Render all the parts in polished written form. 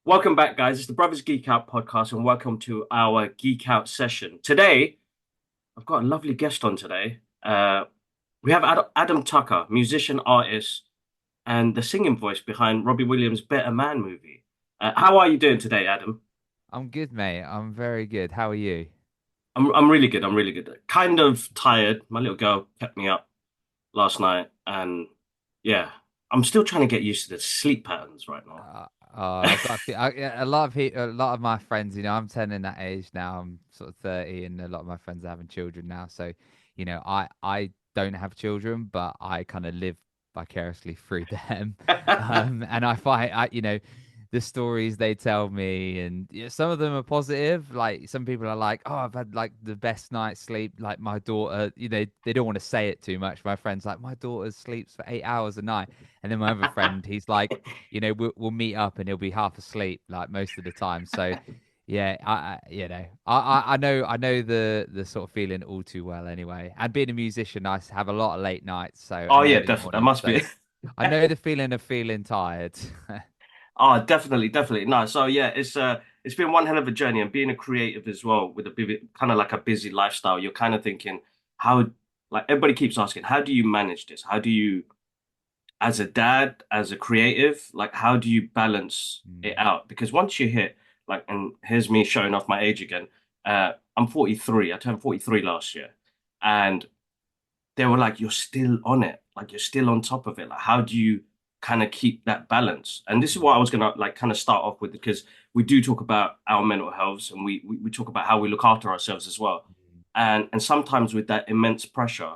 Welcome back, guys. It's the Brothers Geek Out podcast, and welcome to our Geek Out session. Today, I've got a lovely guest on today. We have Adam Tucker, musician, artist, and the singing voice behind Robbie Williams' Better Man movie. How are you doing today, Adam? I'm good, mate. I'm very good. How are you? I'm really good. I'm really good. Kind of tired. My little girl kept me up last night, and yeah, I'm still trying to get used to the sleep patterns right now. Uh, I've got yeah, a lot of my friends. I'm turning that age now. I'm sort of 30, and a lot of my friends are having children now. So, I don't have children, but I kind of live vicariously through them. And I find the stories they tell me, and yeah, some of them are positive. Like some people are like, "Oh, I've had like the best night's sleep." Like my daughter, they don't want to say it too much. My friend's like, "My daughter sleeps for 8 hours a night," and then my other friend, he's like, we'll meet up and he'll be half asleep like most of the time. So yeah, I know the sort of feeling all too well anyway. And being a musician, I have a lot of late nights, so Oh and yeah, early definitely. That mornings. must So be. I know the feeling of feeling tired. Oh, definitely, definitely. No, so yeah, it's been one hell of a journey, and being a creative as well with a bit kind of like a busy lifestyle, you're kind of thinking how like everybody keeps asking, how do you manage this? How do you, as a dad, as a creative, like how do you balance it Mm. out? Because once you hit like, and here's me showing off my age again. I'm 43. I turned 43 last year, and they were like, you're still on it. Like you're still on top of it. Like, how do you kind of keep that balance? And this is what I was gonna like kind of start off with because we do talk about our mental health and we talk about how we look after ourselves as well. Mm. And sometimes with that immense pressure,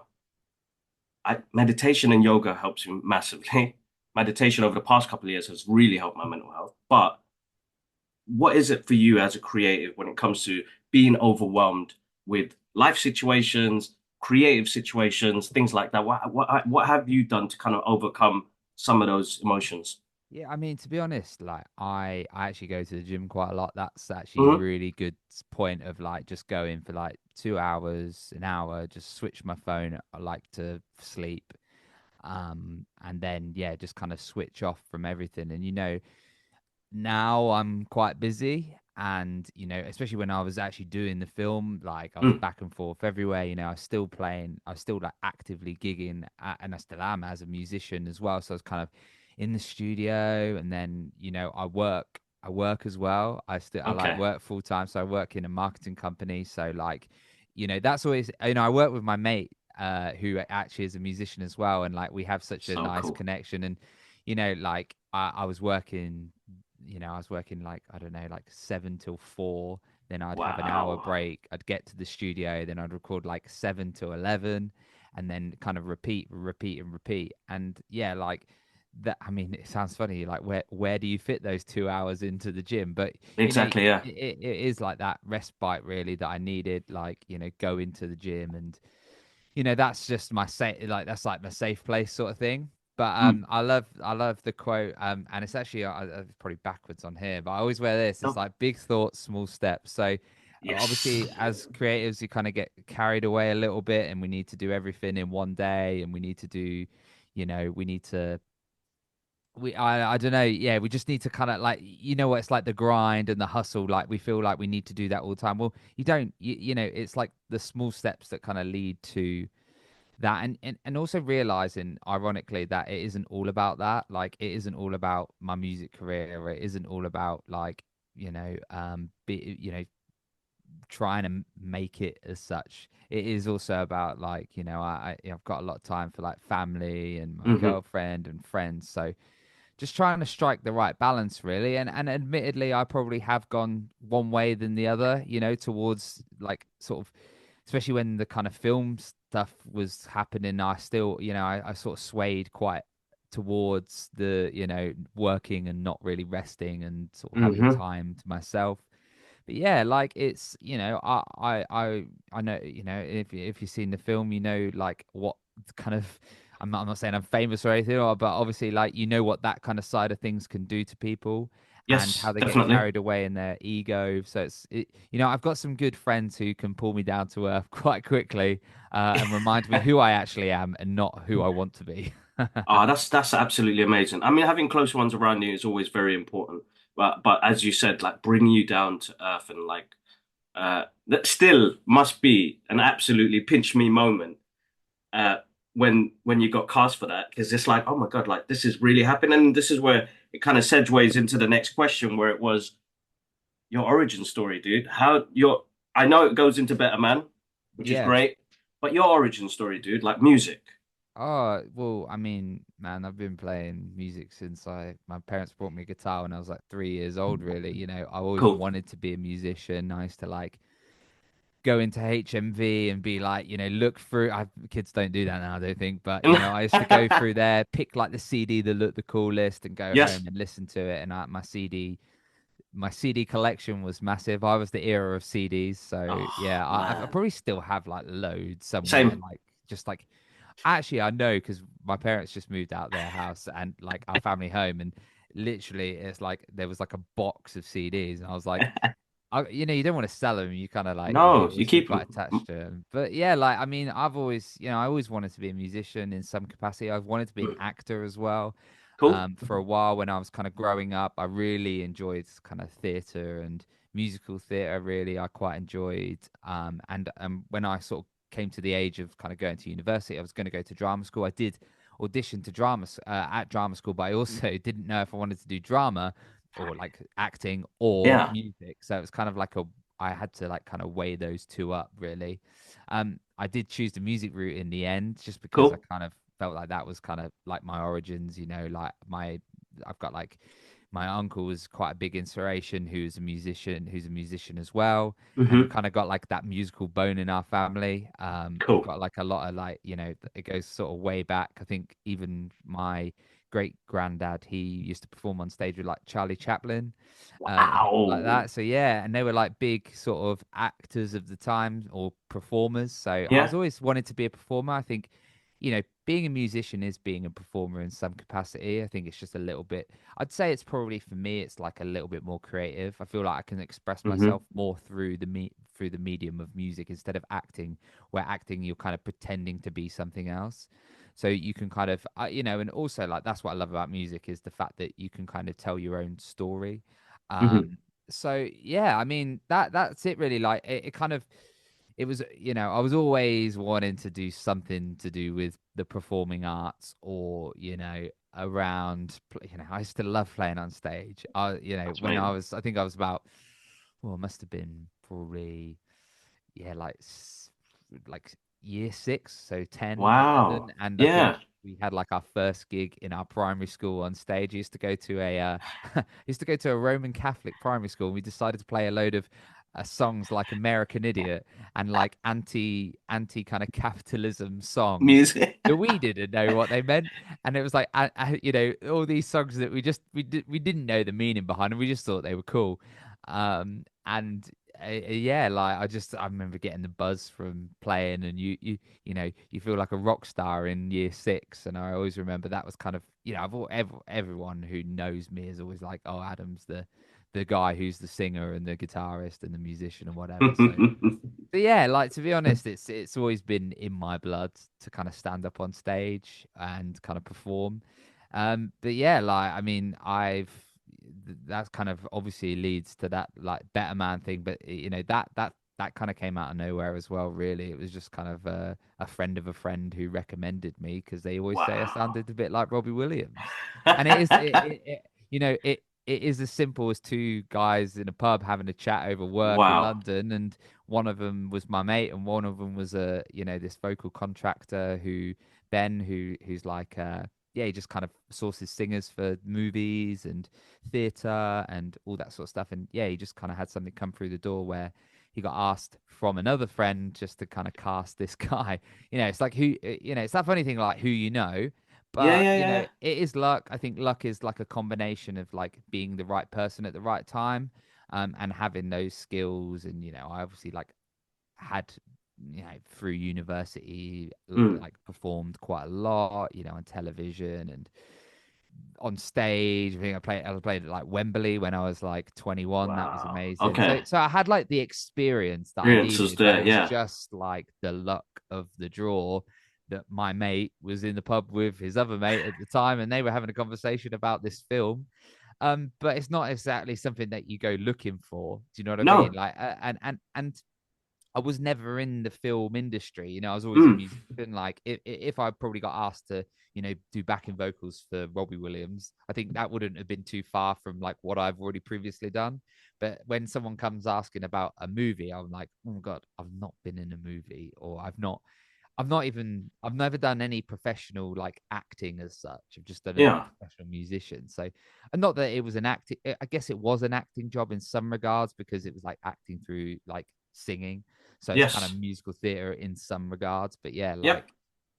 meditation and yoga helps me massively. Meditation over the past couple of years has really helped my mental health. But what is it for you as a creative when it comes to being overwhelmed with life situations, creative situations, things like that? What have you done to kind of overcome some of those emotions? Yeah, I mean, to be honest, like I actually go to the gym quite a lot. That's actually a Hmm. really good point of like just going for like 2 hours, an hour, just switch my phone. I like to sleep. And then yeah, just kind of switch off from everything. And now I'm quite busy, and especially when I was actually doing the film, like I was Mm. back and forth everywhere. I was still playing, I was still like actively gigging, and I still am as a musician as well. So I was kind of in the studio, and then I work as well. I like Okay. work full time, so I work in a marketing company. So like, that's always, I work with my mate who actually is a musician as well, and like we have such a So nice cool. connection. And like I was working, I was working like, I don't know, like 7 till 4. Then I'd have an hour Wow. break. I'd get to the studio. Then I'd record like 7 to 11, and then kind of repeat, repeat, and repeat. And yeah, like that. I mean, it sounds funny. Like where do you fit those 2 hours into the gym? But Exactly, yeah. it is like that respite really that I needed. Like go into the gym, and that's just my safe, like that's like my safe place sort of thing. But Mm. I love the quote, and it's actually probably backwards on here, but I always wear this. It's Oh, like big thoughts, small steps. So yes. obviously, as creatives, you kind of get carried away a little bit, and we need to do everything in one day, and we need to do, we need to I don't know. Yeah, we just need to kind of like, what it's like, the grind and the hustle. Like we feel like we need to do that all the time. Well, you don't. It's like the small steps that kind of lead to that. And also realizing, ironically, that it isn't all about that. Like it isn't all about my music career. It isn't all about like, trying to make it as such. It is also about like, I've got a lot of time for like family and my Hmm. girlfriend and friends. So just trying to strike the right balance really. And admittedly, I probably have gone one way than the other, towards like sort of, especially when the kind of film stuff was happening. I still, I sort of swayed quite towards the, working and not really resting and sort of having Hmm. time to myself. But yeah, like it's, I know, if you've seen the film, like what kind of, I'm not saying I'm famous or anything, but obviously, like, what that kind of side of things can do to people, and how Yes, they get definitely. carried away in their ego. So I've got some good friends who can pull me down to earth quite quickly, and remind me who I actually am and not who I want to be. Ah, that's absolutely amazing. I mean, having close ones around you is always very important but as you said, like bring you down to earth and like that still must be an absolutely pinch me moment uh when you got cast for that because it's like, oh my God, like this is really happening. And this is where it kind of segues into the next question where it was your origin story, dude. How your I know it goes into Better Man, which is Yeah. great, but your origin story, dude, like music. Oh, well, I mean, man, I've been playing music since my parents brought me a guitar when I was like 3 years old, really. I always Cool. wanted to be a musician. I used to like go into HMV and be like, look through. Kids don't do that now, I don't think, but I used to go through there, pick like the CD that looked the coolest, and go Yes. home and listen to it. And my CD collection was massive. I was the era of CDs, so Oh yeah, I man. probably still have like loads somewhere, Same. like just like actually I know because my parents just moved out their house and like our family home, and literally it's like there was like a box of CDs, and I was like, you don't want to sell them. You kind of like you No, you always feel keep quite them. attached to them. But yeah, like I mean, I always wanted to be a musician in some capacity. I've wanted to be an actor as well. Cool. For a while when I was kind of growing up, I really enjoyed kind of theatre and musical theatre. Really, I quite enjoyed. And when I sort of came to the age of kind of going to university, I was going to go to drama school. I did audition to at drama school, but I also didn't know if I wanted to do drama or like acting or Yeah. music. So it was kind of like I had to like kind of weigh those two up really. I did choose the music route in the end just because I Cool. kind of felt like that was kind of like my origins, like I've got like my uncle was quite a big inspiration who's a musician as well. And we Hmm. kind of got like that musical bone in our family. We've Cool. got like a lot of like, it goes sort of way back. I think even my great granddad, he used to perform on stage with like Charlie Chaplin, and people like Wow. that. So yeah, and they were like big sort of actors of the time or performers. So I was Yeah. always wanted to be a performer. I think, being a musician is being a performer in some capacity. I think it's just a little bit. I'd say it's probably for me, it's like a little bit more creative. I feel like I can express Hmm. myself more through the medium of music instead of acting, where acting you're kind of pretending to be something else. So you can kind of, and also like that's what I love about music is the fact that you can kind of tell your own story. Hmm. Um, so yeah, I mean that's it really. Like it kind of it was, I was always wanting to do something to do with the performing arts or, around, I used to love playing on stage. That's When I amazing. was, I think I was about, well, it must have been probably, yeah, like year 6, so 10, 11. Wow. And I think Yeah. we had like our first gig in our primary school on stage. I used to go to used to go to a Roman Catholic primary school, and we decided to play a load of songs like American Idiot and like anti kind of capitalism songs Music. that we didn't know what they meant. And it was like all these songs that we didn't know the meaning behind, and we just thought they were cool. And yeah, like I remember getting the buzz from playing, and you feel like a rock star in year 6. And I always remember that was kind of, everyone who knows me is always like, oh, Adam's the guy who's the singer and the guitarist and the musician and whatever. So yeah, like to be honest, it's always been in my blood to kind of stand up on stage and kind of perform. But yeah, like I mean, that kind of obviously leads to that like better man thing, but that kind of came out of nowhere as well. Really, it was just kind of a friend of a friend who recommended me because they always say I Wow. sounded a bit like Robbie Williams, and it is it is as simple as two guys in a pub having a chat over work in Wow. London, and one of them was my mate, and one of them was this vocal contractor who's like yeah, he just kind of sources singers for movies and theater and all that sort of stuff. And yeah, he just kind of had something come through the door where he got asked from another friend just to kind of cast this guy. It's like it's that funny thing like who you know, Yeah, but yeah, yeah. it is luck. I think luck is like a combination of like being the right person at the right time, and having those skills. And I obviously like had through university Mm. like performed quite a lot on television and on stage. I think I played at like Wembley when I was like 21. That was Wow. amazing. So Okay. so I had like the experience that I Experience was needed, but there. it was Yeah. just like the luck of the draw that my mate was in the pub with his other mate at the time, and they were having a conversation about this film. But it's not exactly something that you go looking for. Do you know what I mean? No. Like, and I was never in the film industry. I was always a Mm. musician. Like, if I probably got asked to, do backing vocals for Robbie Williams, I think that wouldn't have been too far from like what I've already previously done. But when someone comes asking about a movie, I'm like, oh my God, I've not been in a movie, or I've never done any professional like acting as such. I've just done a Yeah. professional musician. So, and not that it was an acting, I guess it was an acting job in some regards because it was like acting through like singing. So it's kind of Yes. musical theater in some regards. But yeah, Yep.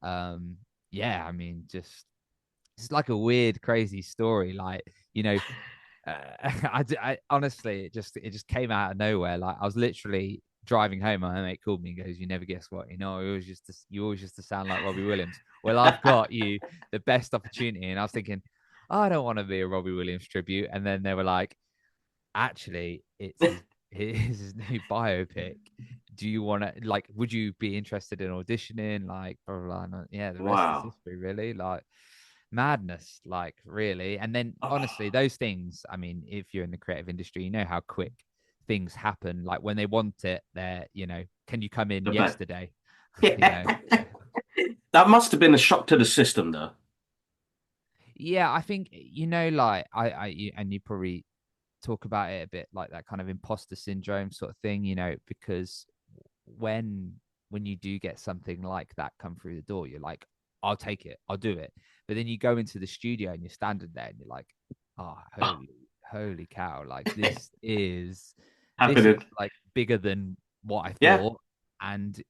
um, yeah, I mean, just it's like a weird, crazy story. Like, I honestly, it just came out of nowhere. Like I was literally driving home. My mate called me and goes, "You never guess what? You always used to sound like Robbie Williams. Well, I've got you the best opportunity." And I was thinking, I don't want to be a Robbie Williams tribute. And then they were like, actually, it's his new biopic. Do you want to like? Would you be interested in auditioning? Like, blah, blah, blah. Yeah, the rest is Wow. history, really. Like madness, like really. And then honestly, Oh, those things. I mean, if you're in the creative industry, you know how quick things happen. Like when they want it, they're can you come in the bet. yesterday? you Yeah. know, That must have been a shock to the system, though. yeah. I think like and you probably talk about it a bit like that kind of imposter syndrome sort of thing, because when when you do get something like that come through the door, you're like, I'll take it, I'll do it. But then you go into the studio and you're standing there and you're like, oh, Oh, holy cow, like this is happening. like bigger than what I Yeah. thought. And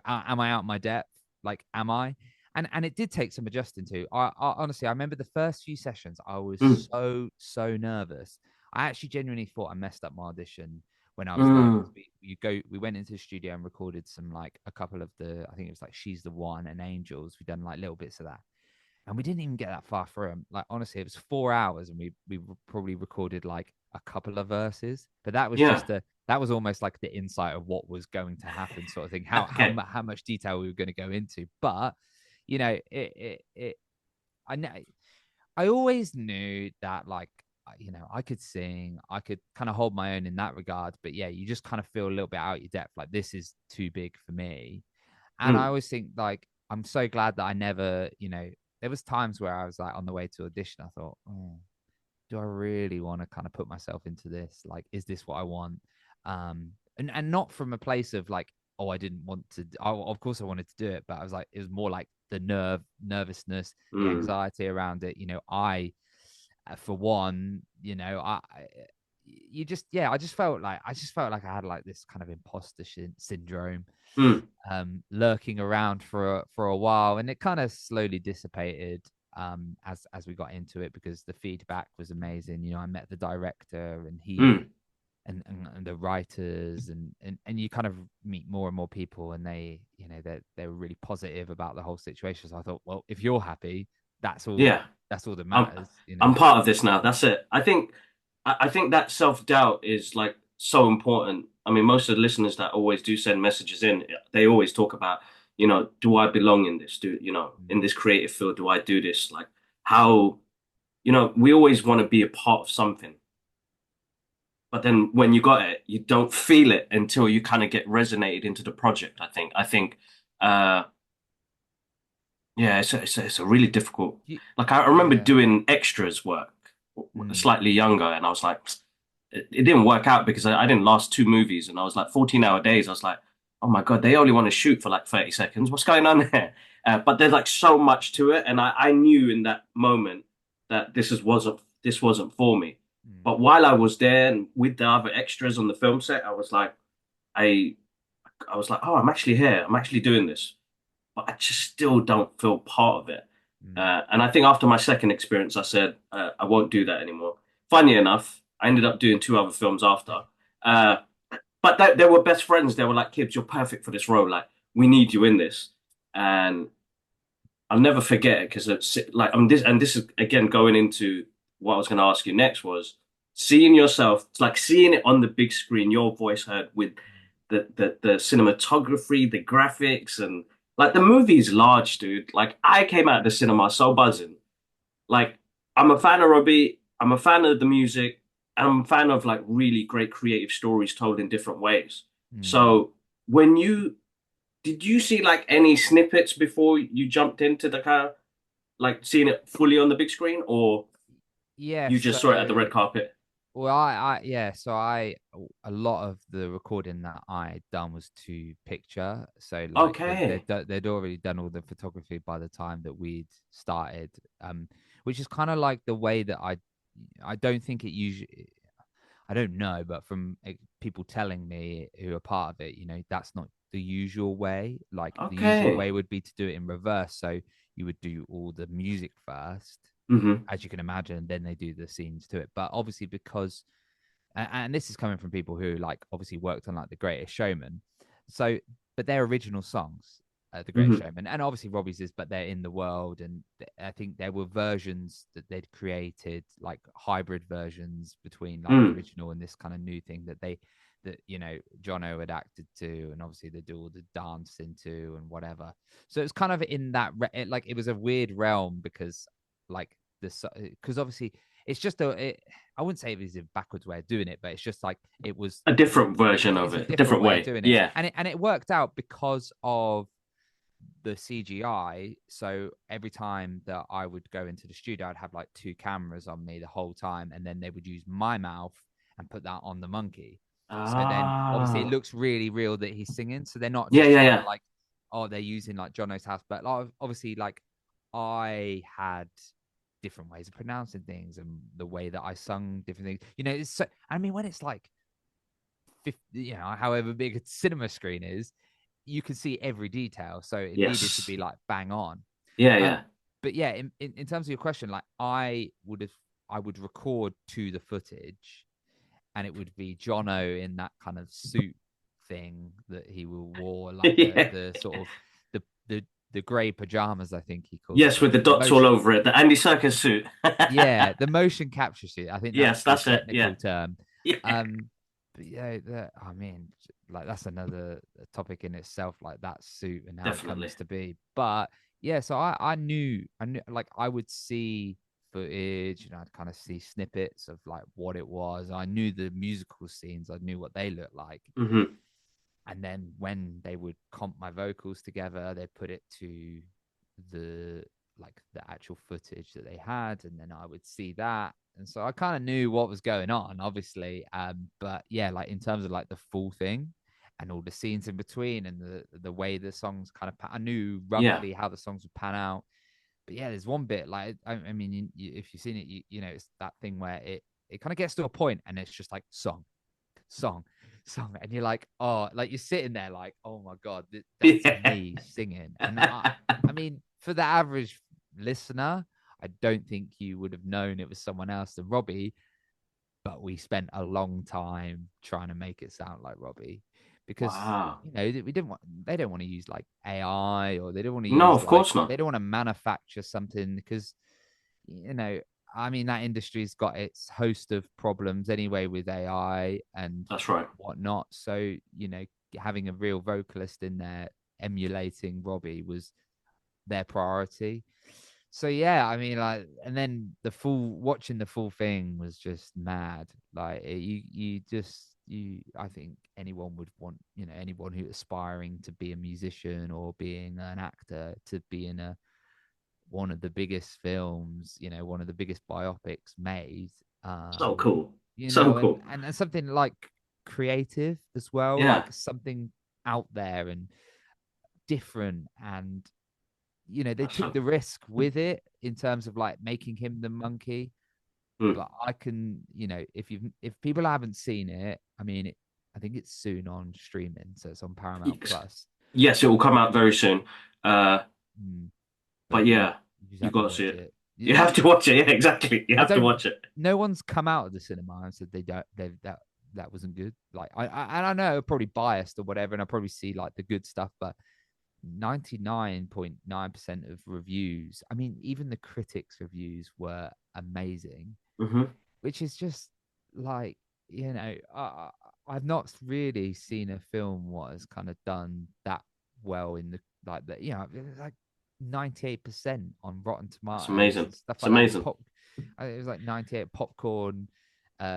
am I out my depth? Like, am I? And it did take some adjusting to. I honestly, I remember the first few sessions, I was Mm. so nervous. I actually genuinely thought I messed up my audition when I was there Mm. because we went into the studio and recorded some like a couple of I think it was like She's the One and Angels. We done like little bits of that, and we didn't even get that far through them. Like honestly, it was 4 hours, and we probably recorded like a couple of verses. But that was Yeah. that was almost like the insight of what was going to happen, sort of thing. Okay. How much detail we were going to go into, but I know I always knew that like I could sing, I could kind of hold my own in that regard. But yeah, you just kind of feel a little bit out your depth. Like this is too big for me. And I Mm. always think like I'm so glad that I never, there was times where I was like on the way to audition. I thought, oh, do I really want to kind of put myself into this? Like, is this what I want? And not from a place of like, oh, I didn't want to. Of course, I wanted to do it, but I was like, it was more like the nervousness, the Mm. anxiety around it. For one, I just felt like I had like this kind of imposter syndrome Mm. lurking around for a while, and it kind of slowly dissipated as we got into it because the feedback was amazing. I met the director and he Mm. and the writers and you kind of meet more and more people, and they were really positive about the whole situation. So I thought, well, if you're happy, that's all Yeah. that's all that I'm matters. I'm part of this now. That's it. I think that self-doubt is like so important. I mean, most of the listeners that always do send messages in, they always talk about, do I belong in this? In Mm, this creative field, do I do this? Like how, we always want to be a part of something. But then when you got it, you don't feel it until you kind of get resonated into the project, I think. Uh yeah, it's a really difficult. you, Like I remember yeah. doing extras work, Mm, slightly younger, and I was like, it didn't work out because I didn't last two movies, and I was like 14-hour days. I was like, oh my God, they only want to shoot for like 30 seconds. What's going on here? But there's like so much to it, and I knew in that moment that this wasn't for me. mm, But while I was there and with the other extras on the film set, I I was like, oh, I'm actually here. I'm actually doing this, but I just still don't feel part of it. mm, And I think after my second experience, I said, I won't do that anymore. Funny enough, I ended up doing two other films after. Uh, but they were best friends. They were like, Kibbs, you're perfect for this role. Like, we need you in this. And I'll never forget it because it's like, this is again going into what I was going to ask you next was seeing yourself, it's like seeing it on the big screen, your voice heard with the cinematography, the graphics, and like the movie's large, dude. Like I came out of the cinema so buzzing. Like I'm a fan of Robbie. I'm a fan of the music, and I'm a fan of like really great creative stories told in different ways. Hmm. So when you did you see like any snippets before you jumped into the car, like seeing it fully on the big screen, or Yeah, you just saw it at the red so carpet? well, yeah, so a lot of the recording that I done was to picture. So like Okay. they'd already done all the photography by the time that we'd started, which is kind of like the way that I don't think it usually. I don't know, but from people telling me who are part of it, that's not the usual way. Like the usual Okay. way would be to do it in reverse. So you would do all the music first, Hmm. as you can imagine, then they do the scenes to it. But obviously, because and this is coming from people who like obviously worked on like The Greatest Showman, so but they're original songs, The Greatest Hmm. Showman, and obviously Robbie's is, but they're in the world, and I think there were versions that they'd created, like hybrid versions between like the Mm. original and this kind of new thing that Jono had acted to, and obviously they do all the dance into and whatever. So it's kind of in that like it was a weird realm because like this because obviously it's just I wouldn't say it was a backwards way of doing it, but it's just like it was A different version of it's a it, a different different way of way. doing it, Yeah. and it worked out because of the CGI. So every time that I would go into the studio, I'd have like two cameras on me the whole time, and then they would use my mouth and put that on the monkey. So then obviously it Ah. looks really real that he's singing. So they're not Yeah, just yeah, trying to yeah. like, oh, they're using like Jono's house, but like, obviously like I had different ways of pronouncing things and the way that I sung different things. It's so, I mean, when it's like 50, however big a cinema screen is, you can see every detail. So it needed to Yes. be like bang on. Yeah, Um, yeah. but yeah, in terms of your question, like I would record to the footage, and it would be Jono in that kind of suit thing that he wore, like the Yeah. the sort of the the the grey pajamas, I think he calls Yes, them, with the the dots all motion. over it. The Andy Serkis suit. Yeah, the motion capture suit. I think Yes, that's the that's it. Yeah. technical term. Yeah, But yeah, I mean, like that's another topic in itself, like that suit and how it definitely. comes to be. But yeah, so I knew, like I would see footage and I'd kind of see snippets of like what it was. I knew the musical scenes, I knew what they looked like, Hmm. and then when they would comp my vocals together, they put it to the the actual footage that they had, and then I would see that, and so I kind of knew what was going on, obviously. But yeah, like in terms of like the full thing and all the scenes in between and the way the songs kind of I knew Yeah. roughly how the songs would pan out. But yeah, there's one bit like I mean, if you've seen it, it's that thing where it kind of gets to a point and it's just like song, song, and you're like, oh, like you're sitting there like, oh my god, that's Yeah. me singing. And I mean, for the average listener, I don't think you would have known it was someone else than Robbie, but we spent a long time trying to make it sound like Robbie because Wow. we didn't want they don't want to use like AI, or they don't want to No, use of like course they not. don't want to manufacture something because you know I mean that industry's got its host of problems anyway with AI and That's right. whatnot. So having a real vocalist in there emulating Robbie was their priority. So yeah, I mean, like, and then watching the full thing was just mad. Like, you just I think anyone would want, anyone who's aspiring to be a musician or being an actor to be in a one of the biggest films, one of the biggest biopics made. So cool. So And cool. something like creative as well, Yeah. like something out there and different, and they That's took so. the risk with it in terms of like making him the monkey. Mm. But I can, if people haven't seen it, I mean, I think it's soon on streaming, so it's on Paramount Yes, Plus. yes, it will come out very soon. Uh, Mm, but but yeah, you just you have to got to see watch it. it. You have to watch it. Yeah, exactly. You I have to don't. watch it. No one's come out of the cinema and said they don't. That wasn't good. Like and I know I'm probably biased or whatever, and I probably see like the good stuff, but 99.9% of reviews, I mean, even the critics' reviews were amazing, Hmm. which is just like, I've not really seen a film what has kind of done that well in the like that, like 98% on Rotten That's Tomatoes amazing. and stuff It's like that. amazing. it was like 98 popcorn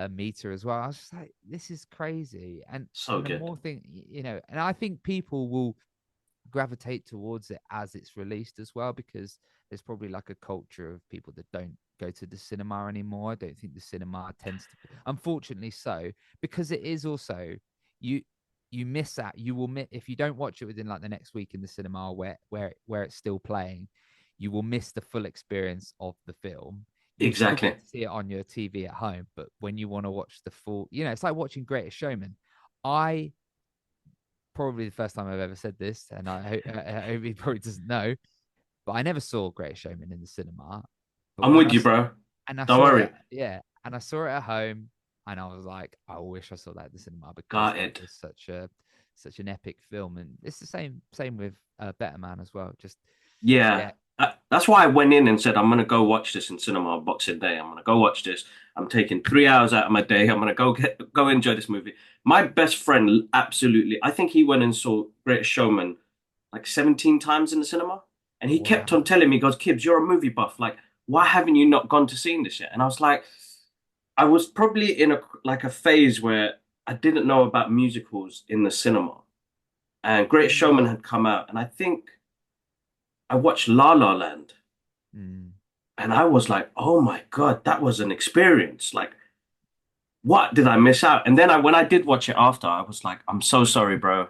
meter as well. I was just like, this is crazy. So And the good. more thing, you know, and I think people will gravitate towards it as it's released as well, because there's probably like a culture of people that don't go to the cinema anymore. I don't think the cinema tends to, unfortunately so, because it is also, you you miss out, you will miss if you don't watch it within like the next week in the cinema where it's still playing, you will miss the full experience of the film. You still Exactly. get to see it on your TV at home, but when you want to watch the full, you know, it's like watching Greatest Showman. I Probably the first time I've ever said this, and I hope he probably doesn't know, but I never saw Greatest Showman in the cinema. But I'm when with I you, bro. and I Don't saw it, worry. yeah, and I saw it at home, and I was like, I wish I saw that at the cinema, because Got that it. was such an epic film, and it's the same with Better Man as well. Just Yeah. yeah, That's why I went in and said, I'm gonna go watch this in cinema on Boxing Day. I'm gonna go watch this. I'm taking 3 hours out of my day. I'm gonna go enjoy this movie. My best friend, absolutely. I think he went and saw Greatest Showman like 17 times in the cinema. And he kept on wow, telling me, he goes, Kibbs, you're a movie buff. Like, why haven't you not gone to see this yet? And I was like, I was probably in a phase where I didn't know about musicals in the cinema. And Greatest Showman mm, had come out, and I think I watched La La Land, mm, and I was like, "Oh my God, that was an experience! Like, what did I miss out?" And then when I did watch it after, I was like, "I'm so sorry, bro,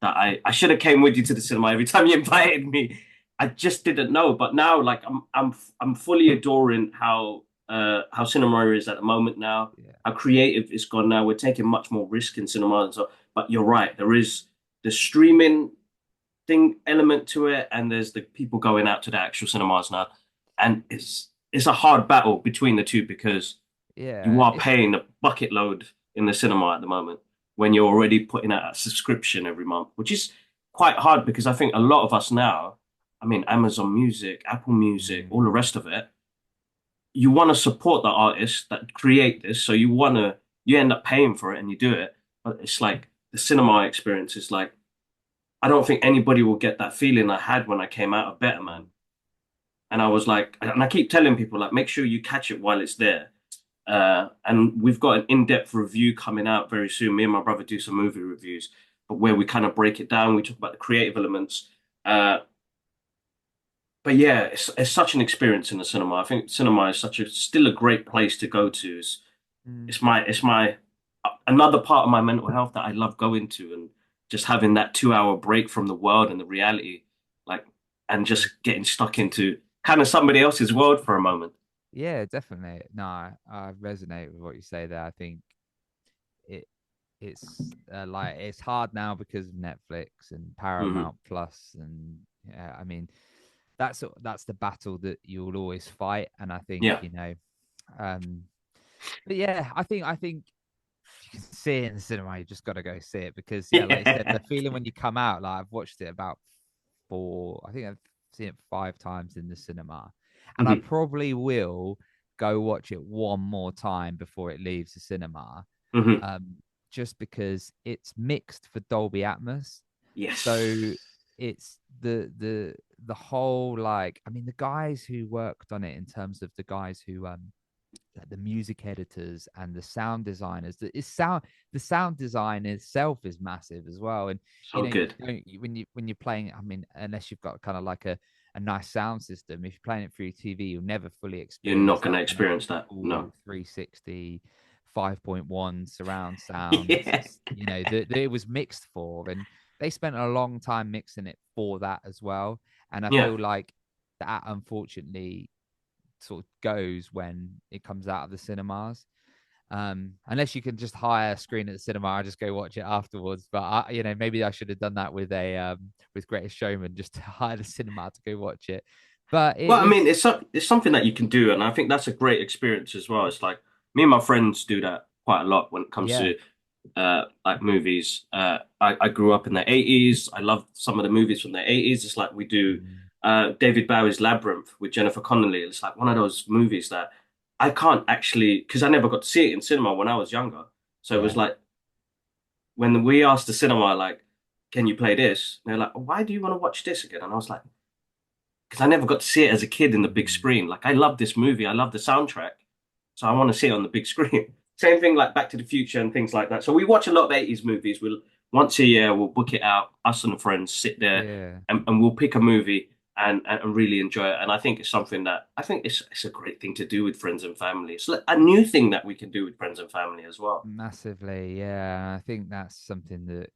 that I should have came with you to the cinema every time you invited me. I just didn't know." But now, like, I'm fully adoring how cinema is at the moment now, yeah, how creative it's gone now. We're taking much more risk in cinema and so. But you're right, there is the streaming thing element to it, and there's the people going out to the actual cinemas now, and it's a hard battle between the two because you yeah, are it's paying a bucket load in the cinema at the moment when you're already putting out a subscription every month, which is quite hard because I think a lot of us now, I mean, Amazon Music, Apple Music, mm, all the rest of it, you want to support the artists that create this, so you end up paying for it and you do it, but it's like the cinema experience is like I don't think anybody will get that feeling I had when I came out of Better Man. And I was like, and I keep telling people, like, make sure you catch it while it's there. And we've got an in-depth review coming out very soon. Me and my brother do some movie reviews, but where we kind of break it down. We talk about the creative elements. Uh, but yeah, it's such an experience in the cinema. I think cinema is still a great place to go to. mm, It's my another part of my mental health that I love going to and just having that 2 hour break from the world and the reality, like, and yeah, just getting stuck into kind of somebody else's world for a moment. yeah, definitely. No, I resonate with what you say there. I think it like it's hard now because of Netflix and Hmm. Paramount Plus, and yeah, I mean that's the battle that you'll always fight, and I think Yeah. um, but yeah, I think if you can see it in the cinema, you just got to go see it, because yeah, like you said, Yeah. the feeling when you come out, like I've watched it about I think I've seen it 5 times in the cinema, and I Hmm. probably will go watch it one more time before it leaves the cinema, Hmm. um, just because it's mixed for Dolby Atmos. So Yes. it's the whole, like, I mean, the guys who worked on it, in terms of the guys who like the music editors and the sound designers, the sound design itself is massive as well. And you So know, you good. don't when you're playing, I mean, unless you've got kind of like a nice sound system, if you're playing it through TV, you'll never fully You're experience not that going to kind of experience that. full No. 360 5.1 surround sound. Yeah. You know, that it was mixed for, and they spent a long time mixing it for that as well. And I Yeah. feel like that, unfortunately, sort of goes when it comes out of the cinemas. Unless you can just hire a screen at the cinema, I just go watch it afterwards. But you know, maybe I should have done that with Greatest Showman, just to hire the cinema to go watch it. But it Well, I mean, was, it's something that you can do, and I think that's a great experience as well. It's like me and my friends do that quite a lot when it comes yeah, to like movies. I grew up in the 80s. I love some of the movies from the 80s. It's like we do mm, David Bowie's Labyrinth with Jennifer Connelly. It's like one of those movies that I can't actually because I never got to see it in cinema when I was younger. So it was yeah, like when we asked the cinema like, "Can you play this?" And they're like, "Why do you want to watch this again?" And I was like, because I never got to see it as a kid in the big Mm. screen. Like I love this movie, I love the soundtrack, so I want to see it on the big screen. Same thing like Back to the Future and things like that. So we watch a lot of 80s movies. We'll once a year we'll book it out, us and the friends sit there Yeah. and we'll pick a movie and really enjoy it. And I think it's something that I think it's a great thing to do with friends and family. It's like a new thing that we can do with friends and family as well. Massively, yeah. I think that's something that,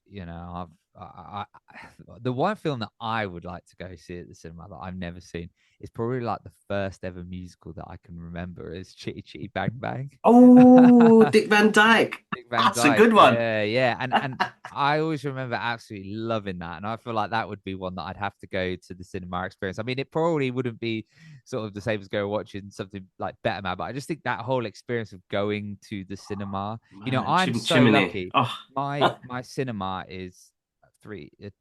the one film that I would like to go see at the cinema that I've never seen is probably like the first ever musical that I can remember is Chitty Chitty Bang Bang. Oh, Dick Van Dyke. Dick Van That's a Dyke, good one. yeah, yeah, and I always remember absolutely loving that, and I feel like that would be one that I'd have to go to the cinema experience. I mean, it probably wouldn't be sort of the same as go watching something like Better Man, but I just think that whole experience of going to the cinema, Man, I'm so Chimney. lucky. Oh, My cinema is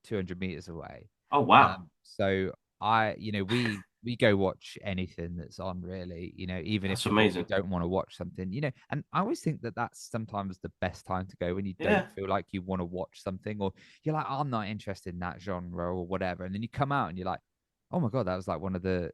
200 meters away, oh wow. so we go watch anything that's on, really, even if That's we amazing. don't want to watch something, and I always think that that's sometimes the best time to go when you don't Yeah. feel like you want to watch something, or you're like, I'm not interested in that genre or whatever, and then you come out and you're like, oh my god, that was like one of the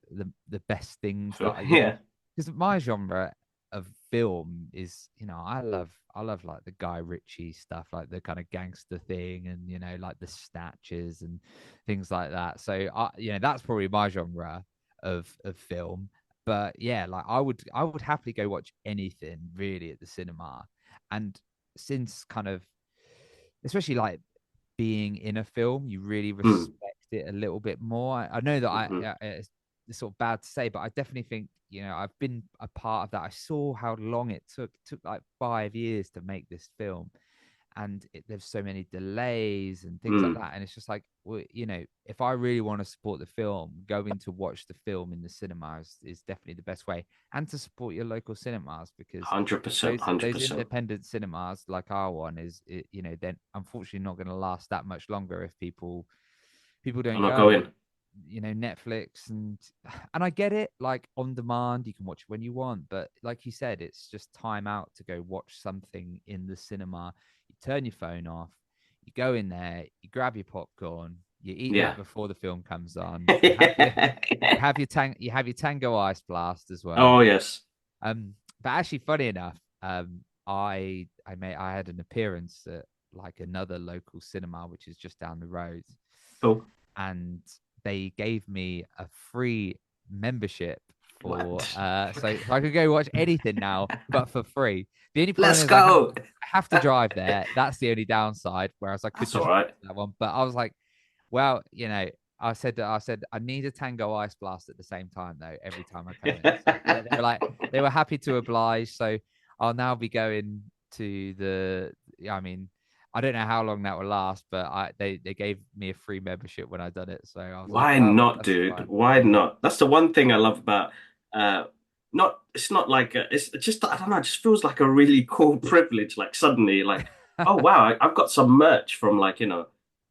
best things that, Yeah. because my genre of film is, I love like the Guy Ritchie stuff, like the kind of gangster thing, and like the snatches and things like that. So that's probably my genre of film. But yeah, like I would happily go watch anything really at the cinema. And since kind of, especially like being in a film, you really Mm, respect it a little bit more. I know that hmm it's sort of bad to say, but I definitely think, I've been a part of that. I saw how long it took like 5 years to make this film, and there's so many delays and things like mm, that, and it's just like, well, if I really want to support the film, going to watch the film in the cinema is definitely the best way, and to support your local cinemas, because 100%, those 100%. independent cinemas like our one then unfortunately not going to last that much longer if people I'm don't not go, and going. Netflix and I get it, like on demand you can watch it when you want, but like you said, it's just time out to go watch something in the cinema. You turn your phone off, you go in there, you grab your popcorn, you eat that Yeah. before the film comes on, you have your Tango Ice Blast as Oh well. yes. But actually, funny enough, I had an appearance at like another local cinema, which is just down the road, Cool. and they gave me a free membership for What? so I could go watch anything now, but for free. The only problem Let's is I go. have to drive there. That's the only downside. Whereas I could That's all just watch right. that one. But I was like, well, I said I need a Tango Ice Blast at the same time though every time I come in. So they were like, they were happy to oblige. So I'll now be going to the. I mean, I don't know how long that will last, but they gave me a free membership when I done it. So I was like, Why well, not, that's dude? fine. Why not? That's the one thing I love about not it's not like it's just I don't know, it just feels like a really cool privilege. Like suddenly, like, oh wow, I've got some merch from like,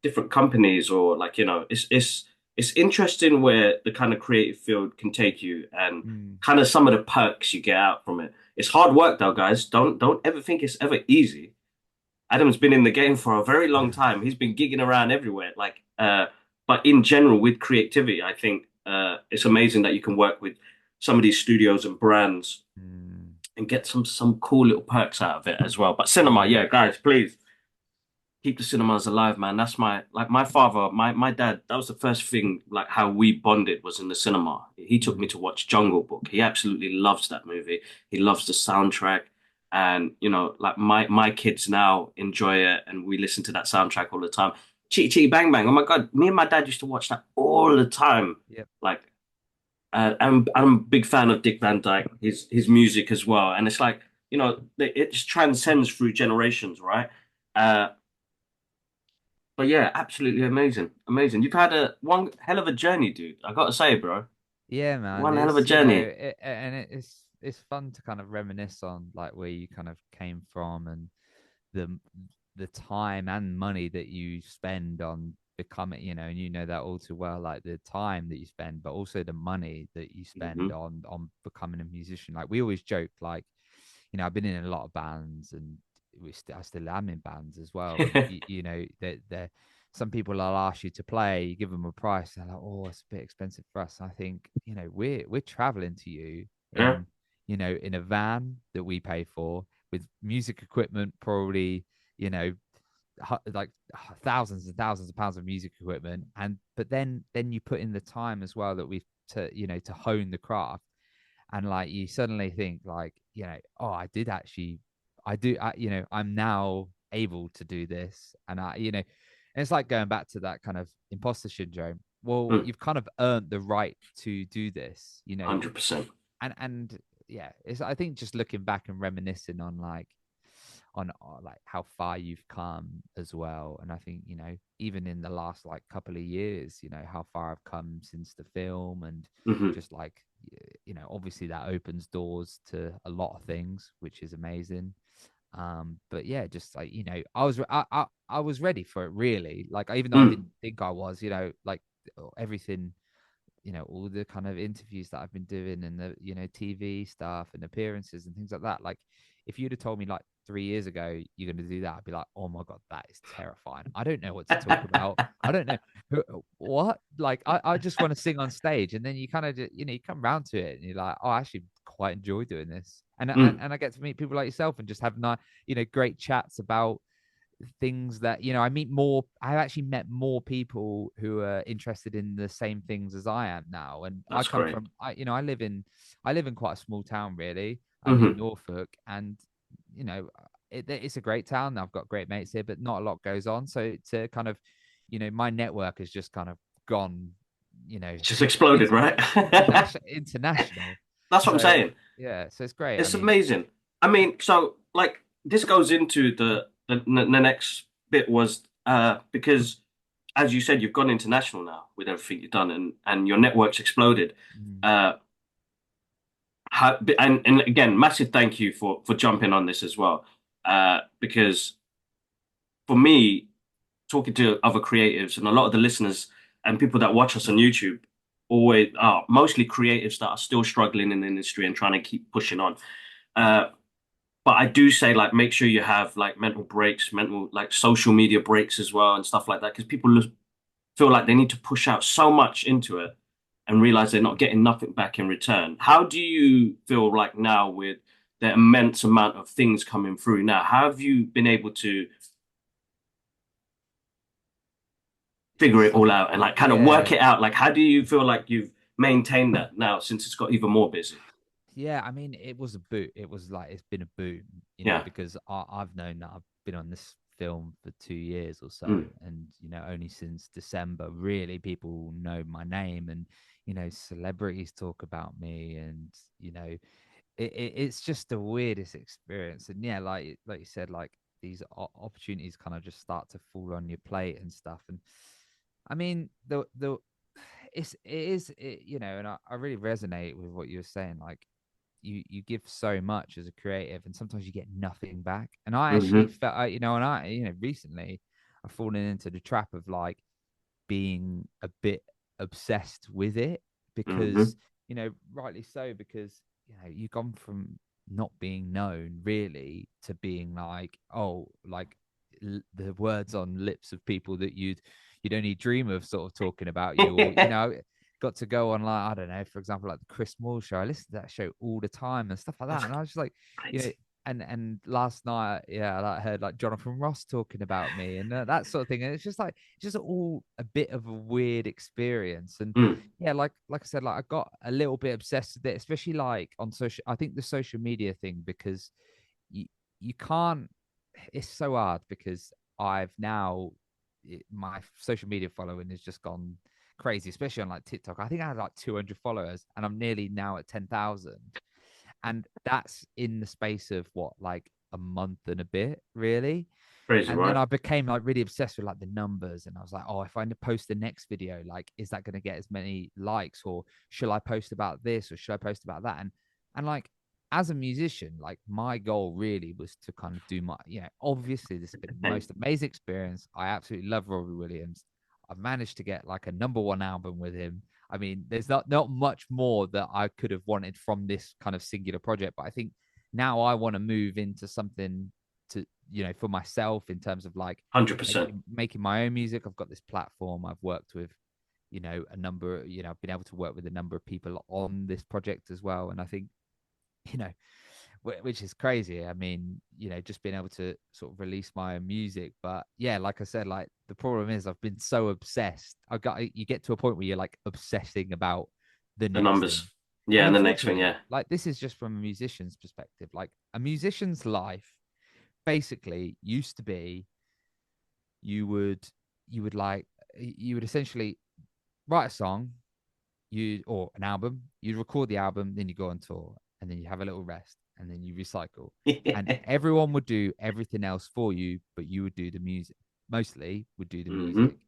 different companies or like, it's interesting where the kind of creative field can take you and Mm, kind of some of the perks you get out from it. It's hard work though, guys. Don't ever think it's ever easy. Adam's been in the game for a very long time. He's been gigging around everywhere. But in general, with creativity, I think it's amazing that you can work with some of these studios and brands mm, and get some cool little perks out of it as well. But cinema, yeah. yeah, guys, please keep the cinemas alive, man. That's my father, my dad. That was the first thing, like how we bonded was in the cinema. He took me Mm, to watch Jungle Book. He absolutely loves that movie. He loves the soundtrack, and like my kids now enjoy it, and we listen to that soundtrack all the time. Chitty Chitty Bang Bang. Oh my God, me and my dad used to watch that all the time. yep. Like, I'm a big fan of Dick Van Dyke. His music as well, and it's like it just transcends through generations, right? Uh, but yeah, absolutely amazing. Amazing. You've had a one hell of a journey, dude. I gotta say, bro. Yeah, man. One hell of a It's journey. it's fun to kind of reminisce on like where you kind of came from, and the the time and money that you spend on becoming, and that all too well, like the time that you spend, but also the money that you spend Hmm on becoming a musician. Like we always joke, like, I've been in a lot of bands, and I still am in bands as well, and they're some people will ask you to play, you give them a price, they're like, oh, it's a bit expensive for us. I think, we're traveling to you Yeah. in, in a van that we pay for with music equipment, probably, you know, like thousands and thousands of pounds of music equipment. And but then you put in the time as well that we've to hone the craft. And like you suddenly think like, oh, I did actually, I'm now able to do this. And and it's like going back to that kind of imposter syndrome. Well, Mm. you've kind of earned the right to do this, 100%. and yeah, it's, I think, just looking back and reminiscing on like like how far you've come as well. And I think, even in the last like couple of years, how far I've come since the film. And Hmm. just like, obviously that opens doors to a lot of things, which is amazing. But yeah, just like, I was ready for it, really. Like, even though I Mm. didn't think I was, like everything, all the kind of interviews that I've been doing, and the, TV stuff and appearances and things like that. Like, if you'd have told me like 3 years ago you're going to do that, I'd be like, oh my God, that is terrifying. I don't know what to talk about. I don't know what, like, I just want to sing on stage. And then you kind of, you come around to it and you're like, oh, I actually quite enjoy doing this. Mm. And I get to meet people like yourself and just have nice, great chats about things that, I've actually met more people who are interested in the same things as I am now. And I That's come great. from, I live in quite a small town, really. I'm in Hmm. Norfolk. And it's a great town. I've got great mates here, but not a lot goes on. So to kind of, my network has just kind of gone, you know Just exploded, right? international. That's what I'm So saying. yeah, so it's great. I It's mean, amazing. I mean, so like this goes into the next bit was because as you said, you've gone international now with everything you've done, and your network's exploded. mm, Uh, and again, massive thank you for jumping on this as well. Because for me, talking to other creatives and a lot of the listeners and people that watch us on YouTube always are mostly creatives that are still struggling in the industry and trying to keep pushing on. Uh, but I do say like make sure you have like mental breaks, mental like social media breaks as well and stuff like that because feel like they need to push out so much into it and realize they're not getting nothing back in return. How do you feel like now with the immense amount of things coming through now? How have you been able to figure it so all out and like kind of work yeah. it out? Like, how do you feel like you've maintained that now since it's got even more busy? Yeah, I mean, it was a boot. It was like it's been a boom, Yeah. because I've known that I've been on this film for 2 years or so. Mm. And only since December, really, people know my name. And celebrities talk about me. And it's just the weirdest experience. And yeah, like you said, like these opportunities kind of just start to fall on your plate and stuff. And I mean, the and I really resonate with what you were saying. Like, you give so much as a creative, and sometimes you get nothing back. And I actually Hmm. felt, and I, recently I've fallen into the trap of like being a bit obsessed with it. Hmm. Because rightly so, because you've gone from not being known really to being like, oh, like the words on lips of people that you'd only dream of sort of talking about you. Or got to go on, like, I don't know, for example, like the Chris Moore show. I listen to that show all the time and stuff like that. That's And I was just like, you know crazy. and last night, yeah, I heard like Jonathan Ross talking about me, and that sort of thing. And it's just like, it's just all a bit of a weird experience. And Mm. yeah, like I said, like I got a little bit obsessed with it, especially like on social. I think the social media thing, because you you can't. It's so hard because I've now, my social media following has just gone crazy, especially on like TikTok. I think I had like 200 followers, and I'm nearly now at 10,000. And that's in the space of what, like a month and a bit, really. Crazy, And then right? I became like really obsessed with like the numbers, and I was like, oh, if I post the next video, like, is that going to get as many likes, or should I post about this, or should I post about that? And like, as a musician, like my goal really was to kind of do my, obviously this has been the Hey. most amazing experience. I absolutely love Robbie Williams. I've managed to get like a #1 album with him. I mean, there's not much more that I could have wanted from this kind of singular project, but I think now I want to move into something for myself in terms of like 100%. making my own music. I've got this platform. I've worked with, a number, I've been able to work with a number of people on this project as well. And I think, you know, which is crazy. I mean, just being able to sort of release my own music. But yeah, like I said, like the problem is I've been so obsessed. You get to a point where you're like obsessing about the The next thing. numbers. Yeah, And and the next thing, unfortunately, yeah. like this is just from a musician's perspective. Like a musician's life basically used to be you would you would essentially write a song, or an album, you record the album, then you go on tour, and then you have a little rest, and then you recycle. And everyone would do everything else for you, but you would do the music. Mostly would do the Hmm. music.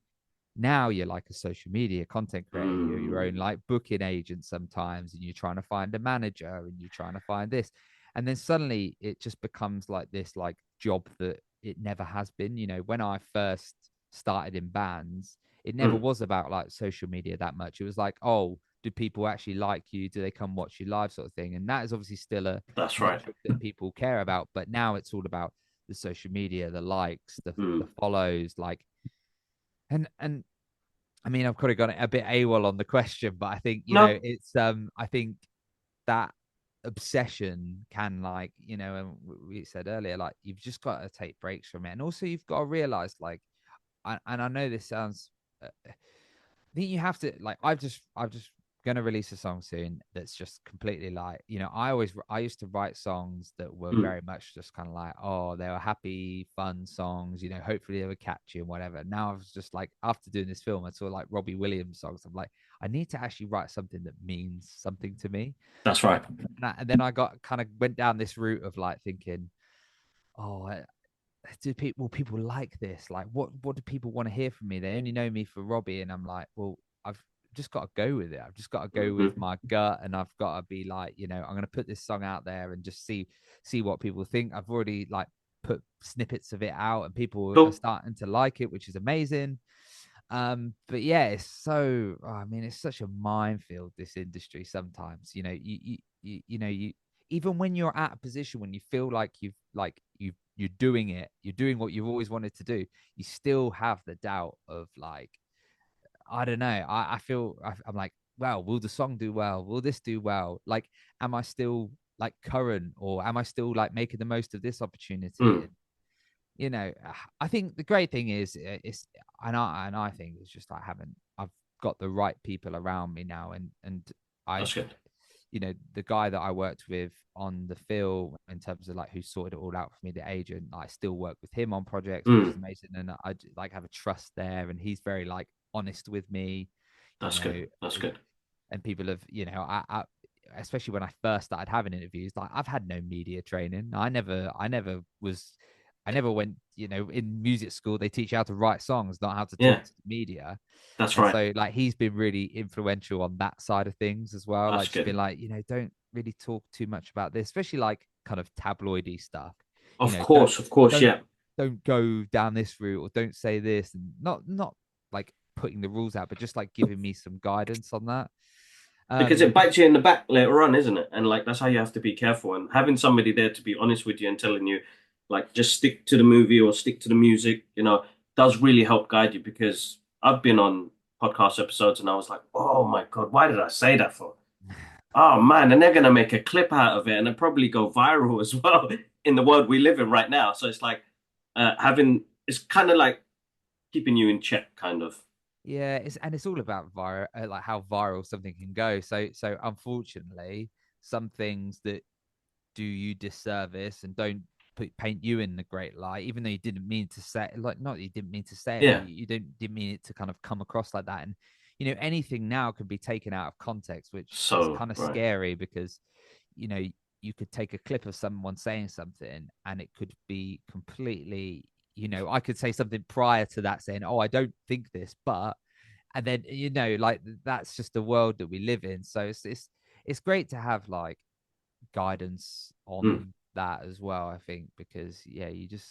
Now you're like a social media content creator. You're your own Mm. like booking agent sometimes, and you're trying to find a manager, and you're trying to find this. And then suddenly it just becomes like this like job that it never has been. When I first started in bands, it never Mm. was about like social media that much. It was like, oh, do people actually like you? Do they come watch you live, sort of thing? And that is obviously still a That's right. metric that people care about. But now it's all about the social media, the likes, the Mm. follows, like, and I mean, I've kind of got a bit AWOL on the question, but I think, No, it's I think that obsession can, like, and we said earlier, like you've just got to take breaks from it. And also you've got to realize, like, and I know this sounds I think you have to, like, I've just gonna release a song soon that's just completely like, I used to write songs that were mm. very much just kind of like, oh, they were happy fun songs, hopefully they were catchy and whatever. Now I was just like, after doing this film, I saw like Robbie Williams songs. I'm like, I need to actually write something that means something to me. That's right. And then I got kind of went down this route of like thinking, oh, do people like this? Like, what do people want to hear from me? They only know me for Robbie, and I'm like, well, I've just got to go with it. I've just got to go with Hmm. my gut, and I've got to be like, I'm gonna put this song out there and just see what people think. I've already like put snippets of it out, and people are Cool. starting to like it, which is amazing. But yeah, I mean, it's such a minefield, this industry sometimes. You even when you're at a position when you feel like you're doing it, you're doing what you've always wanted to do, you still have the doubt of like, I don't know. I feel I'm like, well, will the song do well? Will this do well? Like, am I still like current, or am I still like making the most of this opportunity? Mm. And I think the great thing is, and I think it's just like I've got the right people around me now. And I That's good. the guy that I worked with on the film, in terms of like who sorted it all out for me, the agent, I still work with him on projects, which is Mm. amazing. And I like have a trust there, and he's very like honest with me, you That's good. know That's good. and people have, especially when I first started having interviews, like I've had no media training. I never went, in music school, they teach you how to write songs, not how to Yeah, talk to the media. that's And right. so like he's been really influential on that side of things as well. That's Like just good. been like, don't really talk too much about this, especially like kind of tabloidy stuff. You Of know, course, of course, don't yeah. don't go down this route, or don't say this, and not like putting the rules out, but just like giving me some guidance on that. Because it Because bites you in the back later on, isn't it? And like that's how you have to be careful. And having somebody there to be honest with you and telling you, like, just stick to the movie or stick to the music, does really help guide you. Because I've been on podcast episodes and I was like, oh my God, why did I say that for? Oh man, and they're gonna make a clip out of it and it probably go viral as well in the world we live in right now. So it's like it's kind of like keeping you in check, kind of. yeah, it's all about viral, like how viral something can go. So unfortunately, some things that do you disservice and don't paint you in the great light, even though you didn't mean to say it, like, not that you didn't mean to say it, but Yeah, didn't mean it to kind of come across like that. And anything now can be taken out of context, which is so kind of right. scary, because you know you could take a clip of someone saying something, and it could be completely, I could say something prior to that saying, oh, I don't think this, but, and then, like, that's just the world that we live in. So it's great to have like guidance Mm, on that as well, I think, because yeah, you just,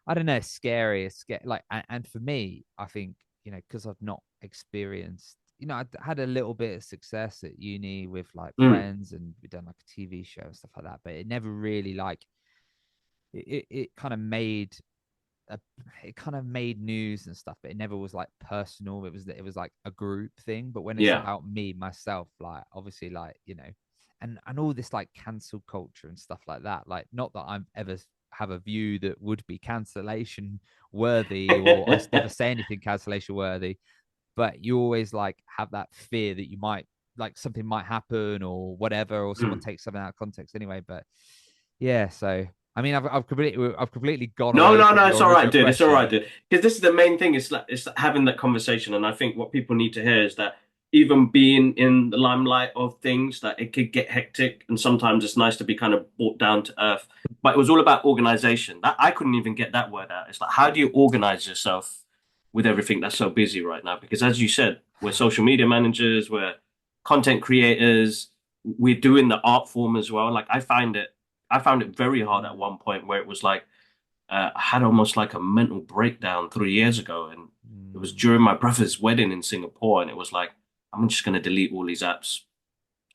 I don't know, it's scary. It's scary, like, and for me, I think, because I've not experienced, I had a little bit of success at uni with like mm, friends, and we done like a TV show and stuff like that, but it never really like, it kind of made a, it kind of made news and stuff, but it never was like personal. It was like a group thing. But when it's Yeah. about me myself, like obviously, like and all this like cancel culture and stuff like that. Like, not that I'm ever have a view that would be cancellation worthy, or I never say anything cancellation worthy, but you always like have that fear that you might like something might happen or whatever, or someone Mm. takes something out of context anyway. But yeah, so I mean, I've completely gone No, away no, from no, it's your all right, original dude. It's all right, question. dude. Because this is the main thing. It's like having that conversation, and I think what people need to hear is that even being in the limelight of things, that it could get hectic, and sometimes it's nice to be kind of brought down to earth. But it was all about organization. That I couldn't even get that word out. It's like, how do you organize yourself with everything that's so busy right now? Because as you said, we're social media managers, we're content creators, we're doing the art form as well. Like I found it very hard at Mm, one point where it was like I had almost like a mental breakdown 3 years ago, and it was mm, during my brother's wedding in Singapore, and it was like, I'm just gonna delete all these apps.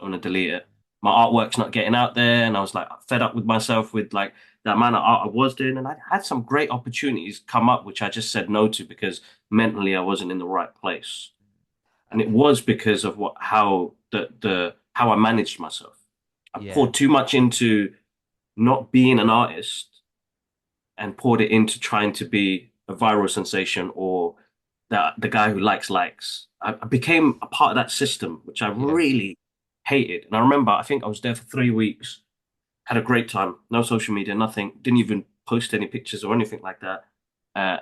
I'm gonna delete it. My artwork's not getting out there, and I was like fed up with myself with like the amount of art I was doing, and I had some great opportunities come up, which I just said no to because mentally I wasn't in the right place, and uh, it was because of what how the how I managed myself. I yeah. poured too much into not being an artist and poured it into trying to be a viral sensation or the guy who likes. I became a part of that system, which I Yeah. really hated. And I remember, I think I was there for 3 weeks, had a great time, no social media, nothing, didn't even post any pictures or anything like that. Uh,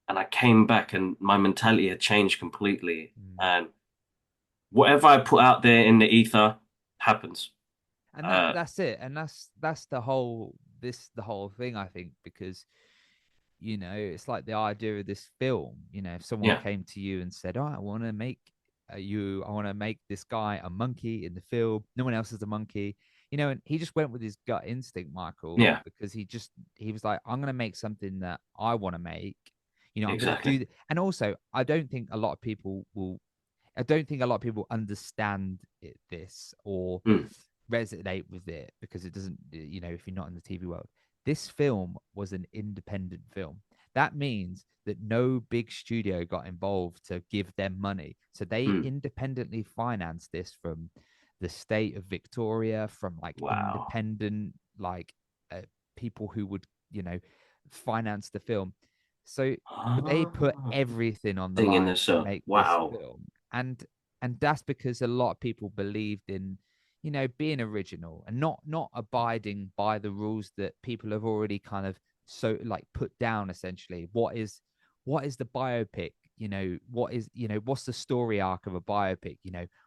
and I came back and my mentality had changed completely. Mm. And whatever I put out there in the ether happens. And that Uh, that's it. And that's the whole thing, I think, because it's like the idea of this film. If someone yeah, came to you and said, "Oh, I want to make this guy a monkey in the film. No one else is a monkey." And he just went with his gut instinct, Michael, yeah, because he was like, "I'm going to make something that I want to make. I'm going to exactly. And also, I don't think a lot of people understand this or Mm, resonate with it because it doesn't, if you're not in the TV world. This film was an independent film. That means that no big studio got involved to give them money. So they mm. independently financed this from the state of Victoria, from like Wow. independent, like uh, people who would, finance the film. So they put Ah, everything on the thing in line this. to make this Wow. film. And that's because a lot of people believed in being original and not abiding by the rules that people have already kind of so like put down. Essentially, what is the biopic? What's the story arc of a biopic?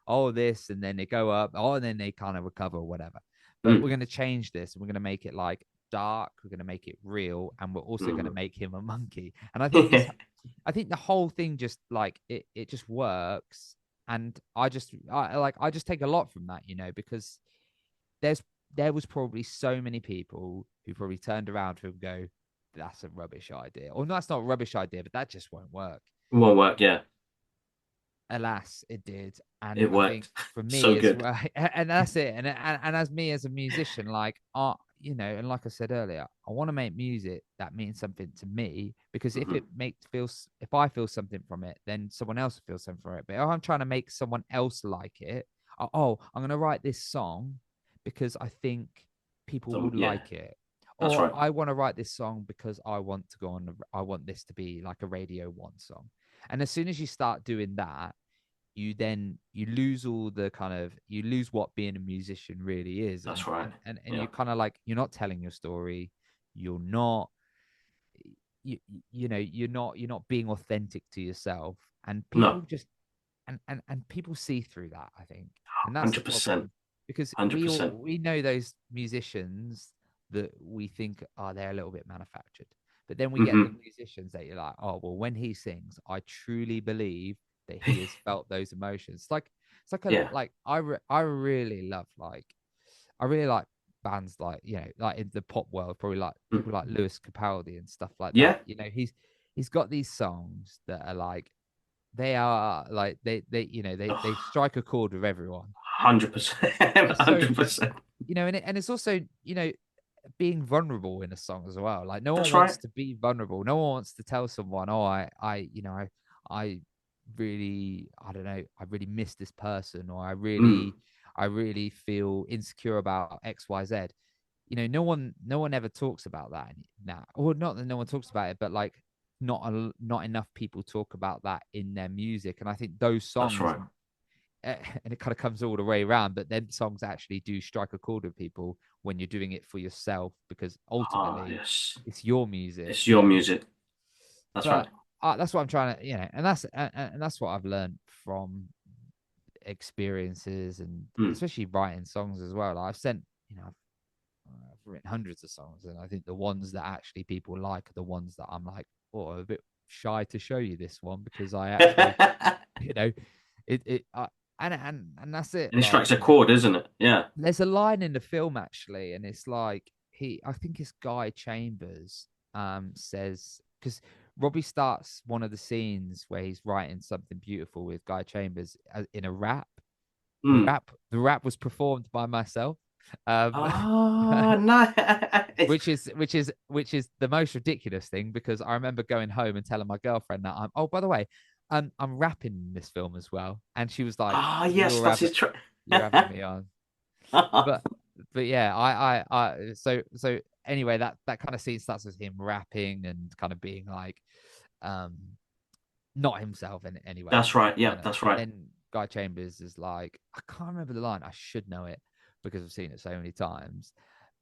Oh, this, and then they go up, oh, and then they kind of recover or whatever. But we're Mm, going to change this, and we're going to make it like dark, we're going to make it real, and we're also going to mm. make him a monkey. And I think the whole thing just like it just works. And I just take a lot from that, because there's there was probably so many people who probably turned around to him and go, that's a rubbish idea, or no, that's not a rubbish idea, but that just won't work. It won't work. Yeah, Alas, it did. And it I think worked. for me So as good. well, and that's it. And as me as a musician, like and like I said earlier, I want to make music that means something to me, because Hmm. if I feel something from it, then someone else will feel something from it. But if I'm trying to make someone else like it, I'm gonna write this song because I think people So would yeah, like it. that's Or right. I want to write this song because I want this to be like a Radio 1 song. And as soon as you start doing that, you lose all the kind of you lose what being a musician really is. and That's right. and and Yeah. you're kind of like, you're not telling your story. You're not you're not being authentic to yourself, and people No, just and people see through that, I think. And that's the 100%. problem, because we 100%. we know those musicians that we think are they're a little bit manufactured, but then we get the Hmm. musicians that you're like, oh well, when he sings, I truly believe that he has felt those emotions. It's like a Yeah. like I really love, like I really like bands like, like in the pop world, probably like Mm. people like Lewis Capaldi and stuff like that. Yeah. He's got these songs that are like, they are like they Oh, strike a chord with everyone. 100%. They're so just 100%. and it's also, being vulnerable in a song as well. Like no one That's wants right. to be vulnerable. No one wants to tell someone, oh, I really, I don't know, I really miss this person, or Mm, I really feel insecure about X, Y, Z. No one ever talks about that now. Or not that no one talks about it, but like not enough people talk about that in their music. And I think those that's songs, right. and it kind of comes all the way around, but then songs actually do strike a chord with people when you're doing it for yourself, because Ah, ultimately yes. it's your music, It's your music. That's right. but that's what I'm trying to, and that's what I've learned from experiences, and Mm. especially writing songs as well. Like I've sent, I've written hundreds of songs, and I think the ones that actually people like are the ones that I'm like, oh, I'm a bit shy to show you this one, because I actually, And you know, it and that's it. it Like, strikes a chord, isn't it? Yeah. there's a line in the film actually, and it's like I think it's Guy Chambers says, because Robbie starts one of the scenes where he's writing something beautiful with Guy Chambers in a rap. Mm. The rap was performed by myself. Um Ah, nice. which is the most ridiculous thing, because I remember going home and telling my girlfriend that by the way, I'm rapping in this film as well, and she was like, Ah, yes, that's his trick. you're having me on. but but yeah, so anyway, that kind of scene starts with him rapping and kind of being like, um not himself in any way. That's right. Yeah, And that's and right. then Guy Chambers is like, I can't remember the line, I should know it because I've seen it so many times,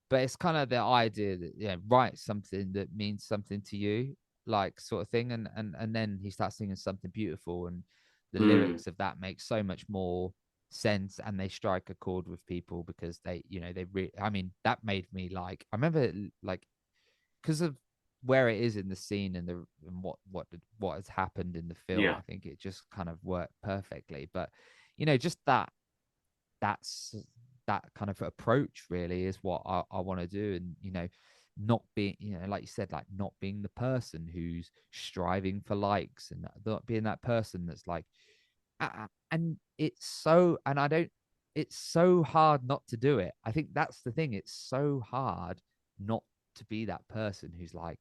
but it's kind of the idea that, write something that means something to you, like, sort of thing. And then he starts singing something beautiful, and the Mm. lyrics of that make so much more sense, and they strike a chord with people, because I mean, that made me, like, I remember, like, because of where it is in the scene, and what has happened in the film, Yeah. I think it just kind of worked perfectly. But just that's that kind of approach really is what I want to do. And not being, like you said, like, not being the person who's striving for likes, and not being that person that's like, and it's so, and I don't, it's so hard not to do it. I think that's the thing, it's so hard not to be that person who's like,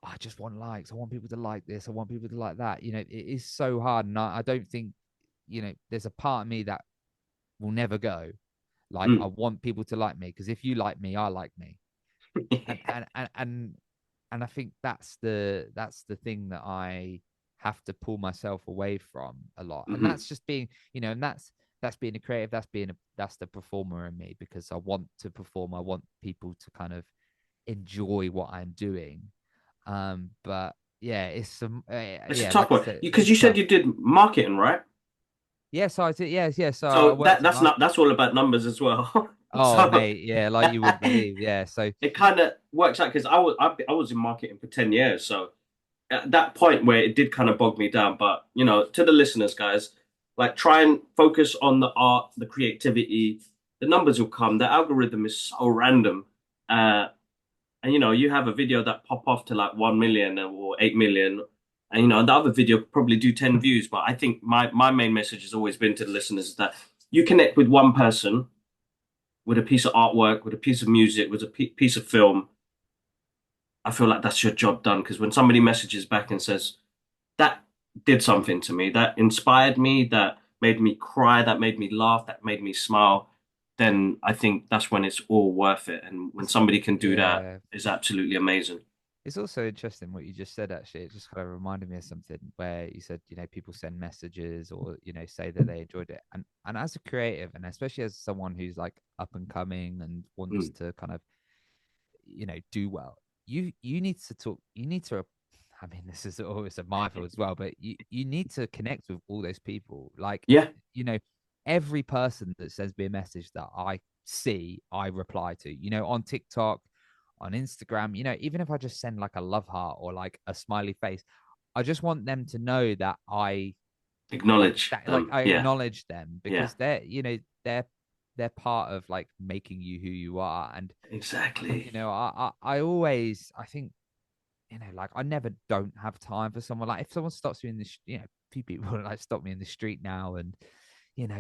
I just want likes, I want people to like this, I want people to like that. It is so hard, and I don't think, there's a part of me that will never go. Like, I Mm. want people to like me, because if you like me, I like me. And I think that's the thing that I have to pull myself away from a lot. And Hmm. that's just being, and that's being a creative, that's the performer in me, because I want to perform. I want people to kind of enjoy what I'm doing. But yeah, it's some It's a yeah, tough like I one said, because it's you said tough. you did marketing, right? Yeah, so I did, yeah, so I So worked in that's not market. that's all about numbers as well. Oh So mate, yeah, like you wouldn't believe. Yeah, so it kind of works out because I was in marketing for 10 years. So at that point where it did kind of bog me down, but to the listeners, guys, like try and focus on the art, the creativity. The numbers will come. The algorithm is so random. And you have a video that pop off to like 1 million or 8 million, and the other video probably do 10 views. But I think my main message has always been to the listeners is that you connect with one person with a piece of artwork, with a piece of music, with a piece of film. I feel like that's your job done, because when somebody messages back and says that did something to me, that inspired me, that made me cry, that made me laugh, that made me smile, then I think that's when it's all worth it. And when it's somebody can do that, yeah, is absolutely amazing. it's also interesting what you just said. Actually, it just kind of reminded me of something where you said, people send messages, or say that they enjoyed it, and as a creative, and especially as someone who's like up and coming and wants Mm. to kind of, do well, you need to talk, you need to, I mean, this is always a minefield as well, but you need to connect with all those people. Like, Yeah, you know every person that sends me a message that I see, I reply to, on TikTok, on Instagram, even if I just send like a love heart or like a smiley face, I just want them to know that acknowledge them. I Yeah, acknowledge them, yeah, because they're they're part of like making you who you are. And exactly. I always, I think, like, I never don't have time for someone. Like, if someone stops me in the, few people like stop me in the street now, and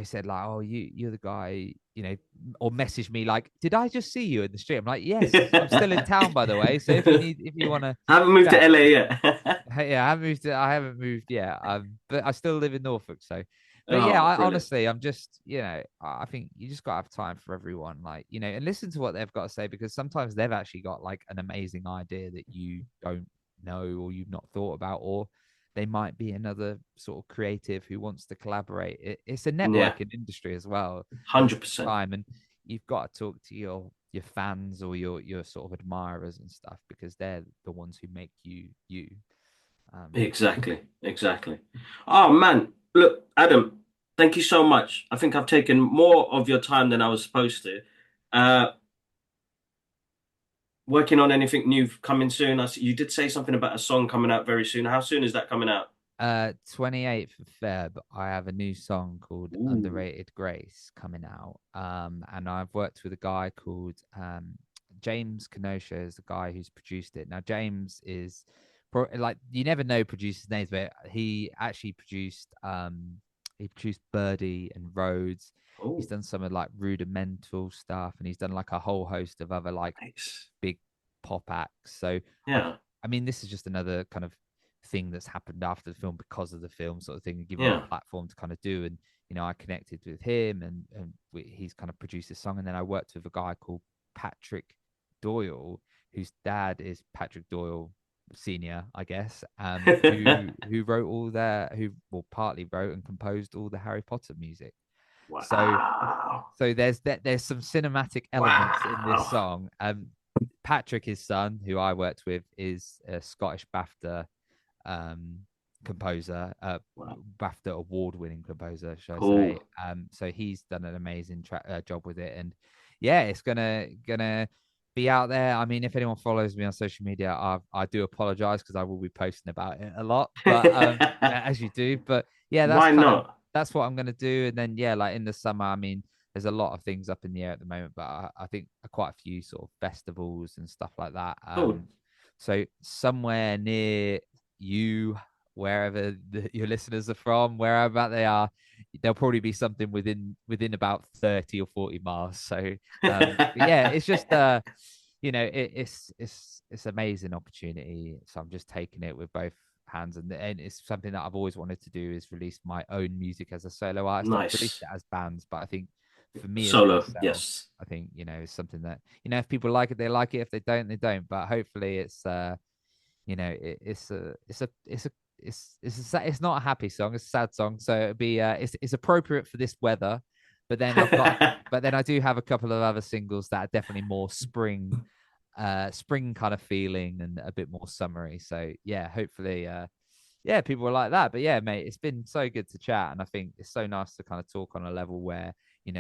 said like, "Oh, you're the guy," or messaged me like, "Did I just see you in the street?" I'm like, "Yes, I'm still in town, by the way. So if you want to Haven't moved to chat, LA yet. hey, yeah, I haven't moved yet. But I still live in Norfolk, so. But yeah, Oh, I brilliant. honestly, I'm just, I think you just gotta have time for everyone, like, and listen to what they've got to say because sometimes they've actually got like an amazing idea that you don't know or you've not thought about, or they might be another sort of creative who wants to collaborate. It's a Yeah, networking industry as well at the same 100%. time, and you've got to talk to your fans or your sort of admirers and stuff because they're the ones who make you you. So Exactly, exactly. Oh man, look, Adam, thank you so much. I think I've taken more of your time than I was supposed to. Uh, Working on anything new coming soon? You did say something about a song coming out very soon. How soon is that coming out? 28th of Feb, I have a new song called Ooh. Underrated Grace coming out. And I've worked with a guy called James Kenosha is the guy who's produced it. Now, James is like you never know producers' names, but he produced Birdie and Rhodes. He's Oh, done some of like rudimental stuff, and he's done like a whole host of other like nice. big pop acts. So I've Yeah, I mean, this is just another kind of thing that's happened after the film because of the film sort of thing and given me a yeah. platform to kind of do. And I connected with him and he's kind of produced this song. And then I worked with a guy called Patrick Doyle, whose dad is Patrick Doyle Senior, I guess, who wrote all their who well partly wrote and composed all the Harry Potter music. So Wow. there's some cinematic elements in this Wow. song. Patrick, his son, who I worked with, is a Scottish BAFTA um, composer, Wow. BAFTA award-winning composer, should I say? Cool. So he's done an amazing job with it, and yeah, it's gonna be out there. I mean, if anyone follows me on social media, I do apologize because I will be posting about it a lot, but as you do. But yeah, Why not? that's what I'm gonna do, and then yeah, like in the summer, I mean. There's a lot of things up in the air at the moment, but I think quite a few sort of festivals and stuff like that. Cool. So somewhere near you, wherever your listeners are from, wherever they are, there'll probably be something within about 30 or 40 miles. So but yeah, it's just it's amazing opportunity. So I'm just taking it with both hands, and it's something that I've always wanted to do is release my own music as a solo artist. I've released Nice. it as bands, but I think for me as Solo. myself, Yes. I think it's something that if people like it, they like it. If they don't, they don't. But hopefully, it's not a happy song. It's a sad song. So it'd be it's appropriate for this weather. But then I do have a couple of other singles that are definitely more spring kind of feeling and a bit more summery. So yeah, hopefully yeah, people were like that. But yeah, mate, it's been so good to chat, and I think it's so nice to kind of talk on a level where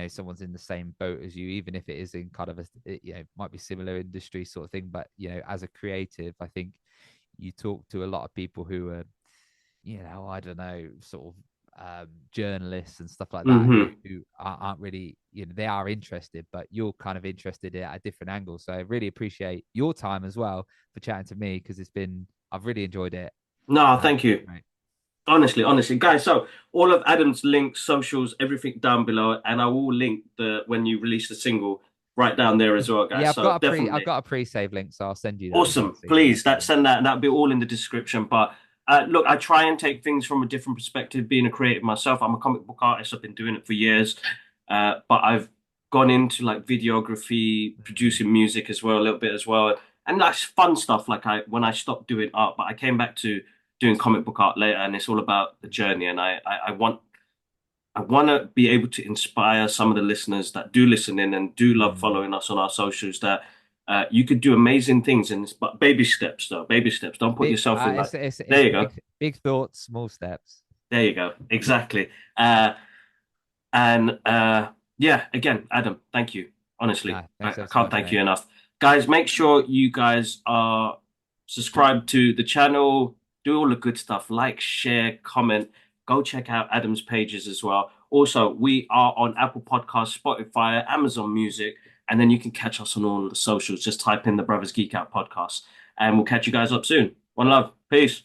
someone's in the same boat as you, even if it is in kind of might be similar industry sort of thing. But as a creative, I think you talk to a lot of people who are, I don't know, sort of journalists and stuff like that Hmm. who aren't really, they are interested, but you're kind of interested at a different angle. So I really appreciate your time as well for chatting to me because I've really enjoyed it. No, thank you. Right. Honestly, honestly, guys. So all of Adam's links, socials, everything down below, and I will link the when you release the single right down there as well, Yeah, guys. So I've definitely got a pre-save link, so I'll send you that as well, awesome. so you can Please, have a that send that. That'll be all in the description. But look, I try and take things from a different perspective. Being a creative myself, I'm a comic book artist. I've been doing it for years, but I've gone into like videography, Mm, producing music as well, a little bit as well, and that's fun stuff. Like when I stopped doing art, but I came back to doing comic book art later, and it's all about the journey. And I want to be able to inspire some of the listeners that do listen in and do love mm. following us on our socials that you could do amazing things in this, but baby steps though, baby steps. Don't put Big, yourself in like, it's there you go. big thoughts, small steps. There you go. Exactly. And yeah, again, Adam, thank you. Honestly, Nah, I, thanks I ever so can't much, thank you mate. enough. Guys, make sure you guys are subscribed to the channel, do all the good stuff, like, share, comment. Go check out Adam's pages as well. Also, we are on Apple Podcasts, Spotify, Amazon Music, and then you can catch us on all the socials. Just type in the Brothers Geek Out podcast, and we'll catch you guys up soon. One love. Peace.